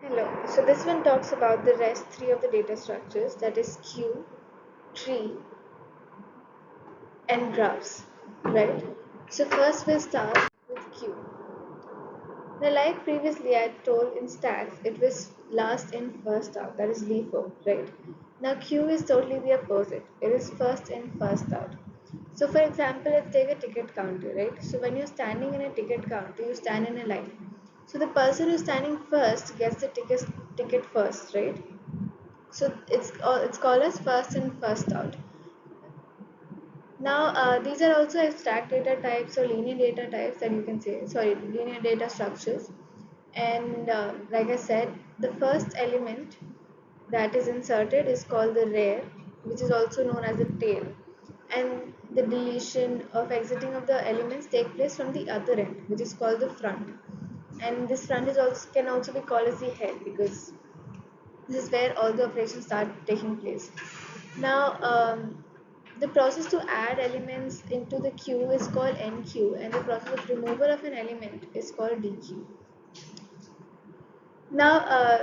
Hello. So this one talks about the rest three of the data structures, that is queue, tree, and graphs, right? So first we'll start with queue. Now, like previously I told in stacks, it was last in first out, that is LIFO, right? Now queue is totally the opposite. It is first in first out. So for example, let's take a ticket counter, right? So when you're standing in a ticket counter, you stand in a line. So the person who's standing first gets the ticket first, right? So it's called as first in first out. Now these are also abstract data types or linear data types that you can say. Sorry, linear data structures. And like I said, the first element that is inserted is called the rear, which is also known as the tail. And the deletion of exiting of the elements take place from the other end, which is called the front. And this front is also can also be called as the head because this is where all the operations start taking place. Now, the process to add elements into the queue is called enqueue, and the process of removal of an element is called dequeue. Now,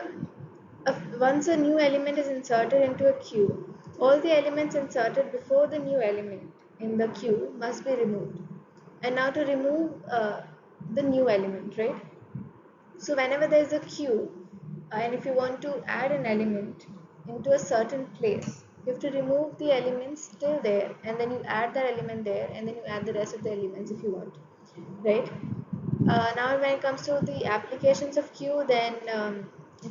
once a new element is inserted into a queue, all the elements inserted before the new element in the queue must be removed. And now to remove the new element, right? So whenever there is a queue, and if you want to add an element into a certain place, you have to remove the elements still there, and then you add that element there, and then you add the rest of the elements if you want, right? Now when it comes to the applications of queue, then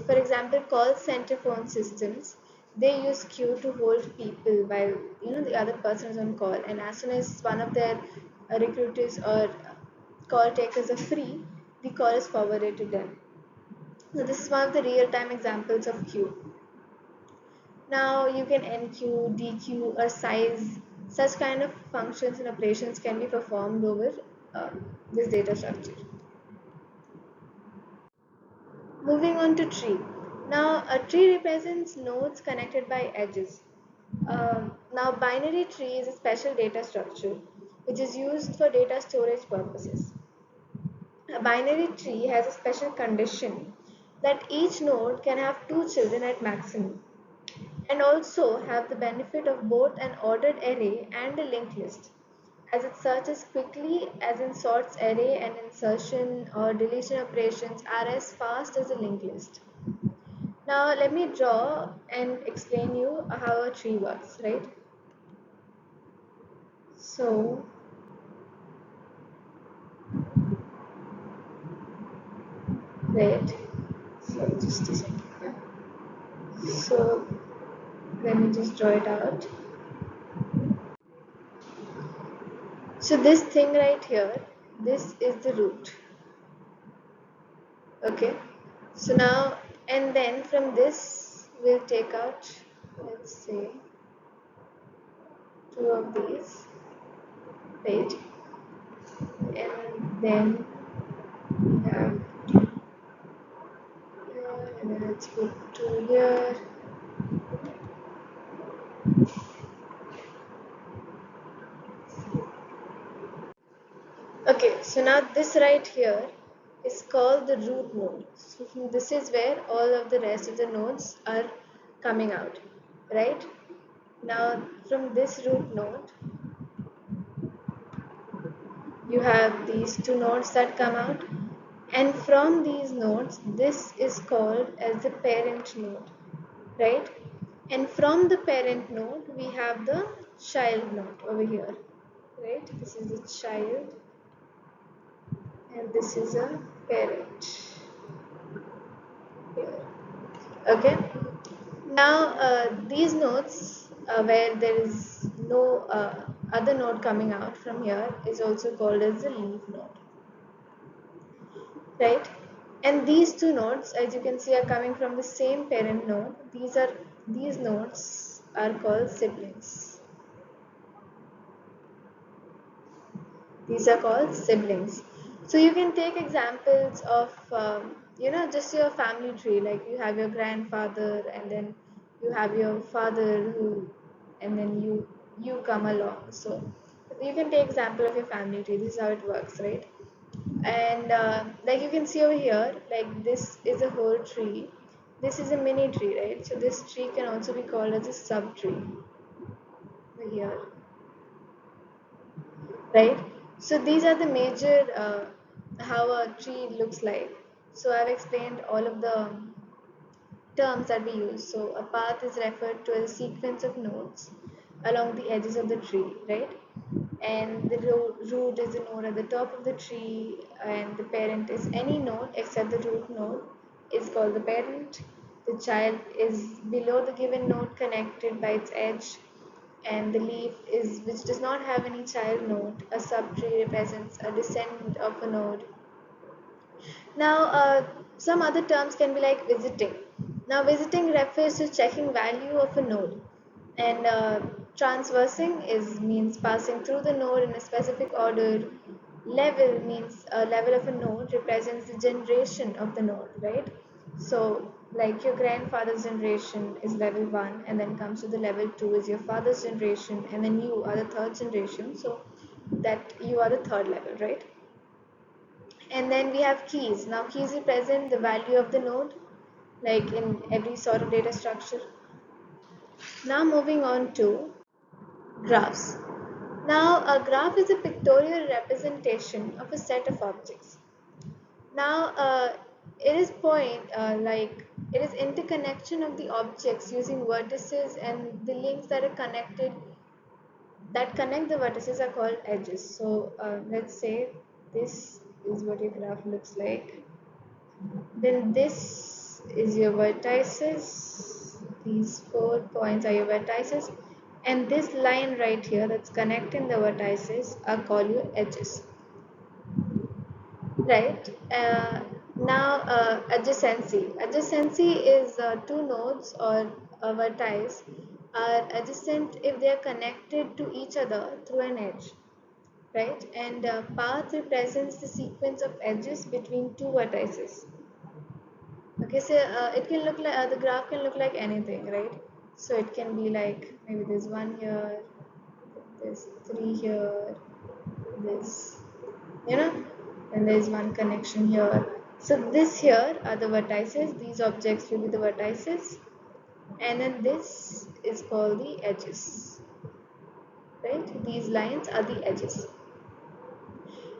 for example, call center phone systems, they use queue to hold people while the other person is on call, and as soon as one of their recruiters or call takers are free, the call is forwarded to them. So this is one of the real-time examples of queue. Now you can enqueue, dequeue, or size. Such kind of functions and operations can be performed over this data structure. Moving on to tree. Now a tree represents nodes connected by edges. Now binary tree is a special data structure which is used for data storage purposes. A binary tree has a special condition that each node can have two children at maximum, and also have the benefit of both an ordered array and a linked list, as it searches quickly, as in sorts array, and insertion or deletion operations are as fast as a linked list. Now let me draw and explain you how a tree works, right? So wait, so just a second. So let me just draw it out. So this thing right here, this is the root. Okay, so now, and then from this we'll take out, let's say, two of these, right? And then we have here, and then let's put two here. Okay, so now this right here is called the root node. So this is where all of the rest of the nodes are coming out, right? Now from this root node, you have these two nodes that come out, and from these nodes, this is called as the parent node, right? And from the parent node, we have the child node over here, right? This is the child, and this is a parent here. Okay, now these nodes where there is no other node coming out from here is also called as the leaf node, right? And these two nodes, as you can see, are coming from the same parent node. These nodes are called siblings. These are called siblings. So you can take examples of just your family tree, like you have your grandfather, and then you have your father who, and then you come along. So you can take example of your family tree. This is how it works, right? And like you can see over here, like this is a whole tree, this is a mini tree, right? So this tree can also be called as a subtree over here, right? So these are the major how a tree looks like. So I've explained all of the terms that we use. So a path is referred to as a sequence of nodes along the edges of the tree, right? And the root is the node at the top of the tree, and the parent is any node except the root node is called the parent. The child is below the given node connected by its edge, and the leaf is which does not have any child node. A subtree represents a descendant of a node. Now, some other terms can be like visiting. Now, visiting refers to checking value of a node, and transversing is means passing through the node in a specific order. Level means a level of a node represents the generation of the node, right? So, like your grandfather's generation is level one, and then comes to the level two is your father's generation, and then you are the third generation. So, that you are the third level, right? And then we have keys. Now keys represent the value of the node, like in every sort of data structure. Now moving on to graphs. Now a graph is a pictorial representation of a set of objects. Now it is it is interconnection of the objects using vertices, and the links that are connected that connect the vertices are called edges. So let's say this is what your graph looks like. Then this is your vertices. These 4 points are your vertices. And this line right here that's connecting the vertices are called your edges. Right? Now, adjacency. Adjacency is two nodes or a vertex are adjacent if they are connected to each other through an edge. Right? And path represents the sequence of edges between two vertices. Okay, so it can look like the graph can look like anything, right? So it can be like maybe there's one here, there's three here, there's and there's one connection here. So this here are the vertices. These objects will be the vertices, and then this is called the edges, right? These lines are the edges.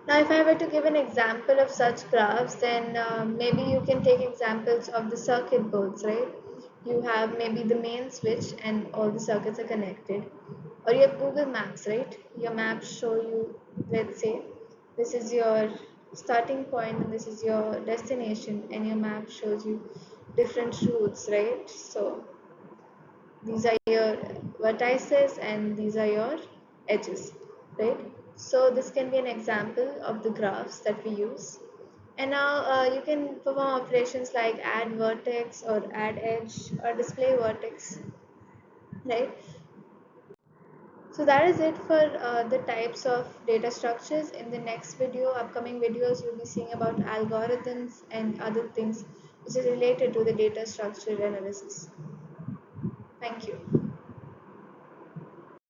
Now, if I were to give an example of such graphs, then maybe you can take examples of the circuit boards, right? You have maybe the main switch and all the circuits are connected. Or you have Google Maps, right? Your maps show you, let's say, this is your starting point and this is your destination, and your map shows you different routes, right? So these are your vertices and these are your edges, right? So this can be an example of the graphs that we use. And now you can perform operations like add vertex or add edge or display vertex, right? So that is it for the types of data structures. In the next video, upcoming videos, you'll be seeing about algorithms and other things which is related to the data structure analysis. Thank you.